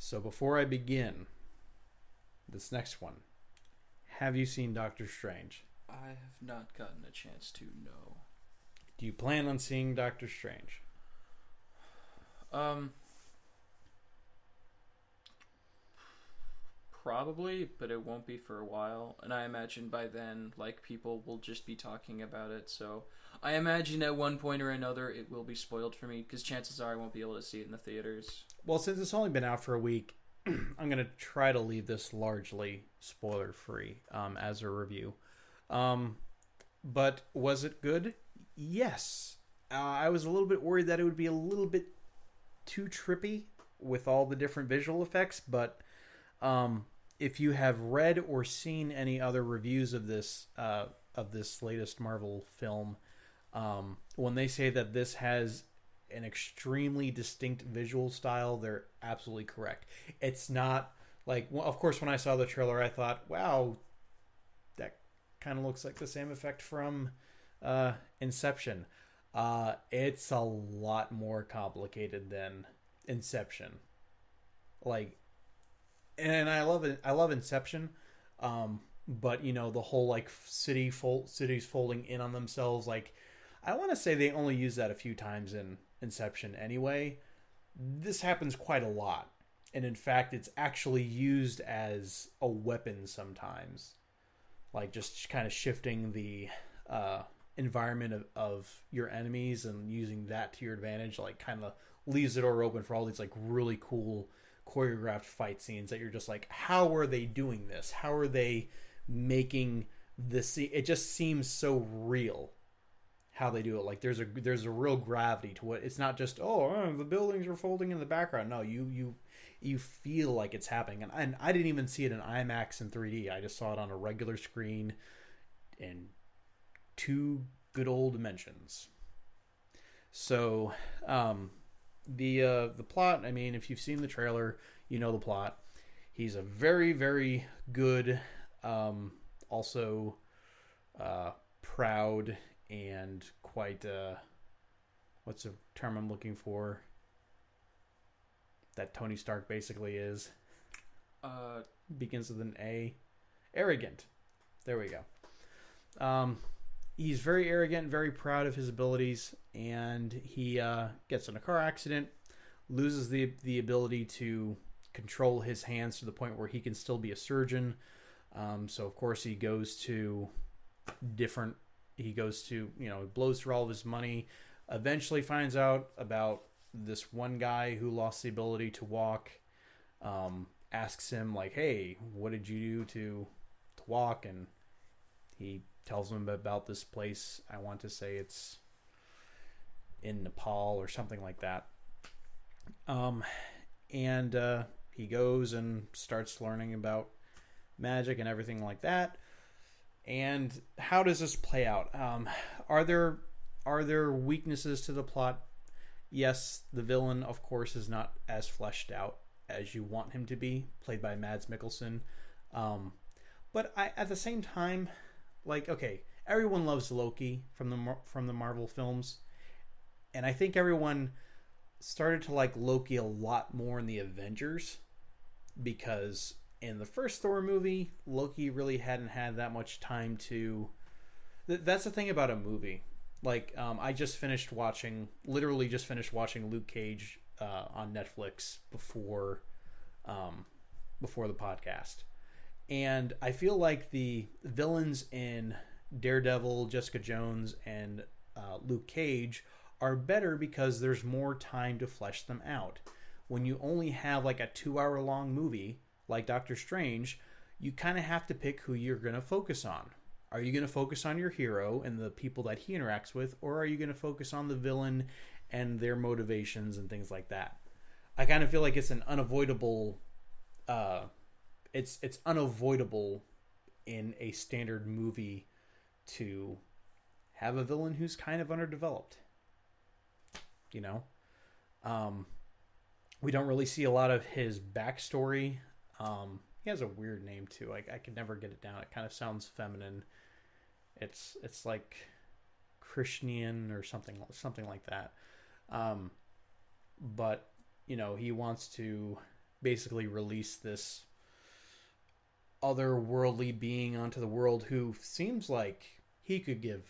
So before I begin this next one, have you seen Doctor Strange? I have not gotten a chance to know. Do you plan on seeing Doctor Strange? Um, Probably, but it won't be for a while. And I imagine by then, people will just be talking about it. So I imagine at one point or another, it will be spoiled for me because chances are I won't be able to see it in the theaters. Well, since it's only been out for a week, I'm going to try to leave this largely spoiler-free as a review. But was it good? Yes. I was a little bit worried that it would be a little bit too trippy with all the different visual effects, but if you have read or seen any other reviews of this latest Marvel film, when they say that this has an extremely distinct visual style, they're absolutely correct. It's not like, well, of course, when I saw the trailer, I thought, wow, that kind of looks like the same effect from Inception. It's a lot more complicated than Inception. Like, and I love it. I love Inception, but the whole cities folding in on themselves. Like, I want to say they only use that a few times in Inception anyway. This happens quite a lot, and in fact, it's actually used as a weapon sometimes. Like, just kind of shifting the environment of your enemies and using that to your advantage, like, kind of leaves the door open for all these really cool choreographed fight scenes that you're just like, how are they doing this? How are they making this? It just seems so real how they do it. Like, there's a real gravity to it. It's not just the buildings are folding in the background. No, you feel like it's happening. And I didn't even see it in IMAX and 3D. I just saw it on a regular screen in two good old dimensions. So the plot, I mean, if you've seen the trailer, you know the plot. He's a very, very good, also proud and quite what's the term I'm looking for that Tony Stark basically is, begins with an A, arrogant. There we go. He's very arrogant, very proud of his abilities, and he gets in a car accident, loses the ability to control his hands to the point where he can still be a surgeon. So of course he goes to blows through all of his money, eventually finds out about this one guy who lost the ability to walk, asks him like, hey, what did you do to walk? And he tells him about this place. I want to say it's in Nepal or something like that. And he goes and starts learning about magic and everything like that. And how does this play out? Are there weaknesses to the plot? Yes, the villain, of course, is not as fleshed out as you want him to be, played by Mads Mikkelsen. But at the same time, okay, everyone loves Loki from the Marvel films, and I think everyone started to like Loki a lot more in the Avengers, because in the first Thor movie, Loki really hadn't had that much time to. That's the thing about a movie. I just finished watching Luke Cage on Netflix before the podcast. And I feel like the villains in Daredevil, Jessica Jones, and Luke Cage are better because there's more time to flesh them out. When you only have a 2-hour-long movie like Doctor Strange, you kind of have to pick who you're going to focus on. Are you going to focus on your hero and the people that he interacts with, or are you going to focus on the villain and their motivations and things like that? I kind of feel like it's an unavoidable... It's unavoidable in a standard movie to have a villain who's kind of underdeveloped. We don't really see a lot of his backstory. He has a weird name too. I could never get it down. It kind of sounds feminine. It's like Krishnian or something like that. But he wants to basically release this otherworldly being onto the world who seems like he could give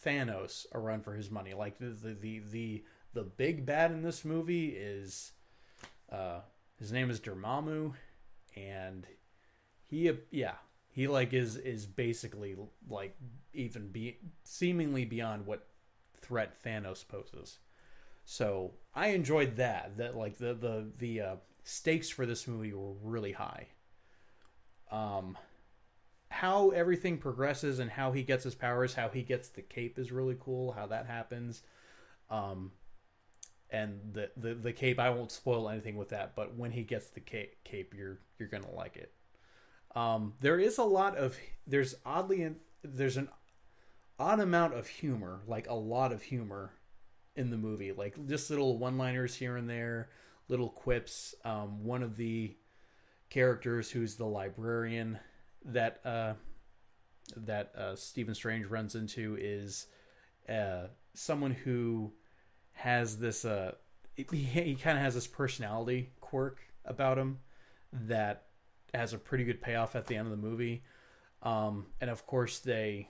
Thanos a run for his money. Like the big bad in this movie is his name is Dormammu, and he like is basically like even seemingly beyond what threat Thanos poses. So I enjoyed that like the stakes for this movie were really high. How everything progresses and how he gets his powers, how he gets the cape is really cool, how that happens. And the cape, I won't spoil anything with that, but when he gets the cape, you're gonna like it. There's an odd amount of humor, like a lot of humor in the movie, like just little one-liners here and there, little quips. One of the characters who's the librarian that Stephen Strange runs into is someone who has this he kind of has this personality quirk about him that has a pretty good payoff at the end of the movie. And of course they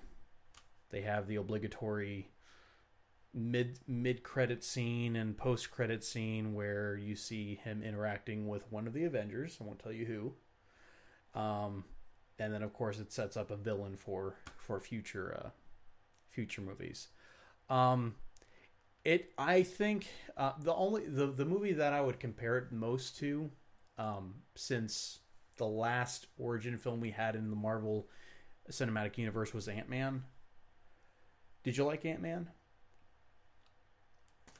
have the obligatory mid credit scene and post credit scene where you see him interacting with one of the Avengers. I won't tell you who. And then of course it sets up a villain for future movies. I think the movie that I would compare it most to, since the last origin film we had in the Marvel Cinematic Universe, was Ant-Man. Did you like Ant-Man?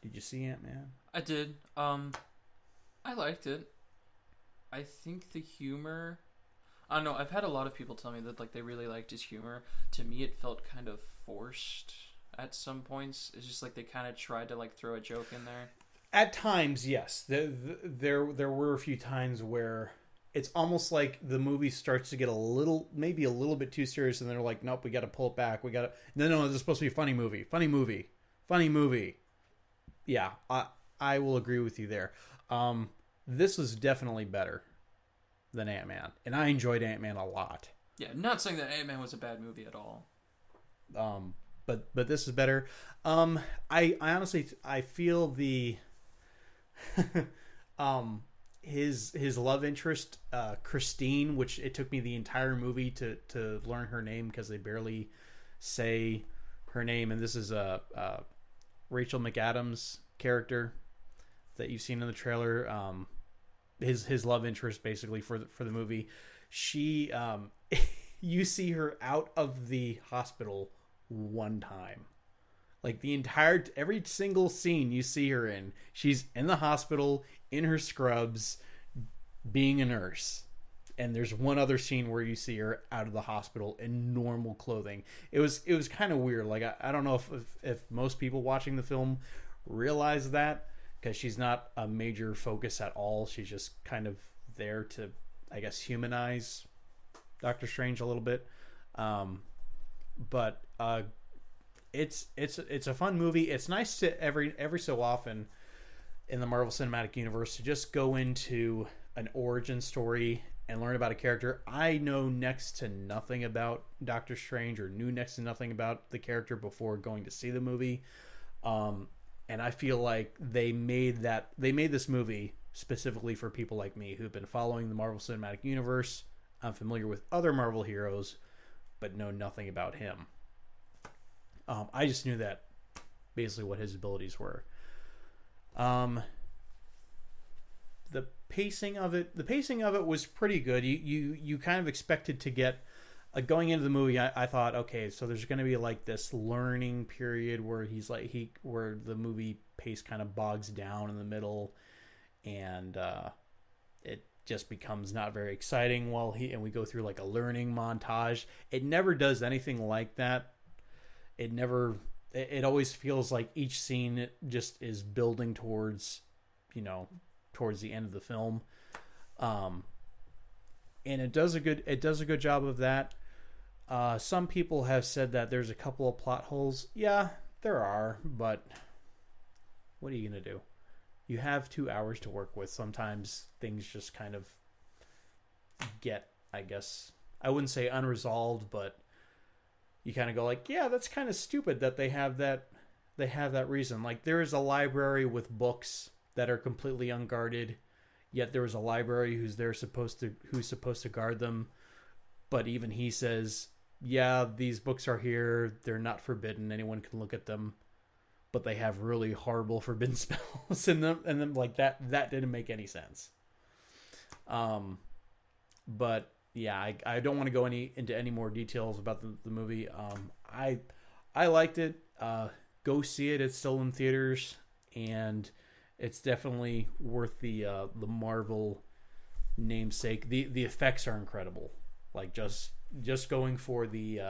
Did you see Ant-Man? I did. I liked it. I think the humor, I don't know, I've had a lot of people tell me that like they really liked his humor. To me it felt kind of forced at some points. It's just like they kind of tried to like throw a joke in there. At times, yes. There were a few times where it's almost like the movie starts to get maybe a little bit too serious, and they're like, nope, we got to pull it back. No, this is supposed to be a funny movie. Yeah, I will agree with you there. This was definitely better than Ant-Man, and I enjoyed Ant-Man a lot. Yeah, not saying that Ant-Man was a bad movie at all. But this is better. I honestly I feel the his love interest, Christine, which it took me the entire movie to learn her name because they barely say her name, and this is Rachel McAdams' character that you've seen in the trailer. His love interest basically for the movie. She you see her out of the hospital one time. Like every single scene you see her in, she's in the hospital in her scrubs being a nurse. And there's one other scene where you see her out of the hospital in normal clothing. It was kind of weird. Like I don't know if most people watching the film realize that, because she's not a major focus at all. She's just kind of there to, I guess, humanize Doctor Strange a little bit. But it's a fun movie. It's nice to every so often in the Marvel Cinematic Universe to just go into an origin story and learn about a character. I know next to nothing about Doctor Strange, or knew next to nothing about the character before going to see the movie. And I feel like they made this movie specifically for people like me who've been following the Marvel Cinematic Universe. I'm familiar with other Marvel heroes, but know nothing about him. I just knew that basically what his abilities were. The pacing of it was pretty good. You kind of expected to get going into the movie. I thought, okay, so there's going to be like this learning period where where the movie pace kind of bogs down in the middle, and it just becomes not very exciting and we go through like a learning montage. It never does anything like that. It always feels like each scene just is building towards the end of the film. And it does a good job of that. Some people have said that there's a couple of plot holes. Yeah, there are, but what are you going to do? you have 2 hours to work with. Sometimes things just kind of get, I guess, I wouldn't say unresolved, but you kind of go like, yeah, that's kind of stupid that they have that reason. Like, there is a library with books that are completely unguarded, yet there is a library who's supposed to guard them, but even he says, yeah, these books are here, they're not forbidden, anyone can look at them, but they have really horrible forbidden spells in them, and then like that didn't make any sense. But yeah, I don't want to go into any more details about the movie. I liked it. Go see it. It's still in theaters, and it's definitely worth the Marvel namesake. The effects are incredible. Like, just going for the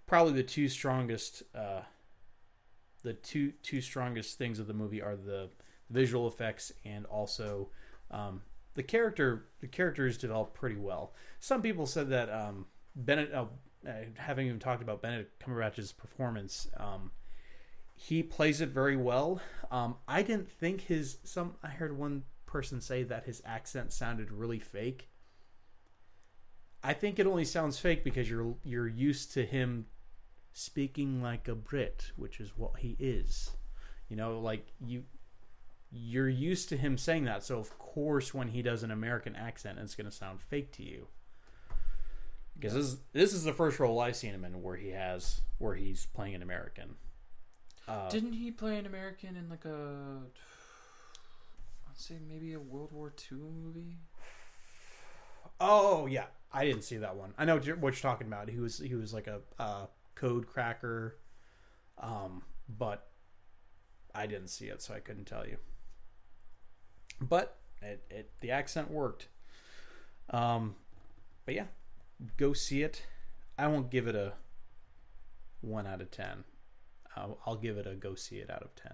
probably the two strongest things of the movie are the visual effects, and also the characters developed pretty well. Some people said that having even talked about Benedict Cumberbatch's performance, he plays it very well. I didn't think I heard one person say that his accent sounded really fake. I think it only sounds fake because you're used to him speaking like a Brit, which is what he is. Like you're used to him saying that, so of course when he does an American accent, it's going to sound fake to you. Because this is the first role I've seen him in where he's playing an American. Didn't he play an American in like I'd say maybe a World War II movie? Oh yeah, I didn't see that one. I know what you're talking about. He was like a code cracker, but I didn't see it, so I couldn't tell you. But the accent worked. But yeah, go see it. I won't give it a 1 out of 10. I'll give it a go see it out of 10.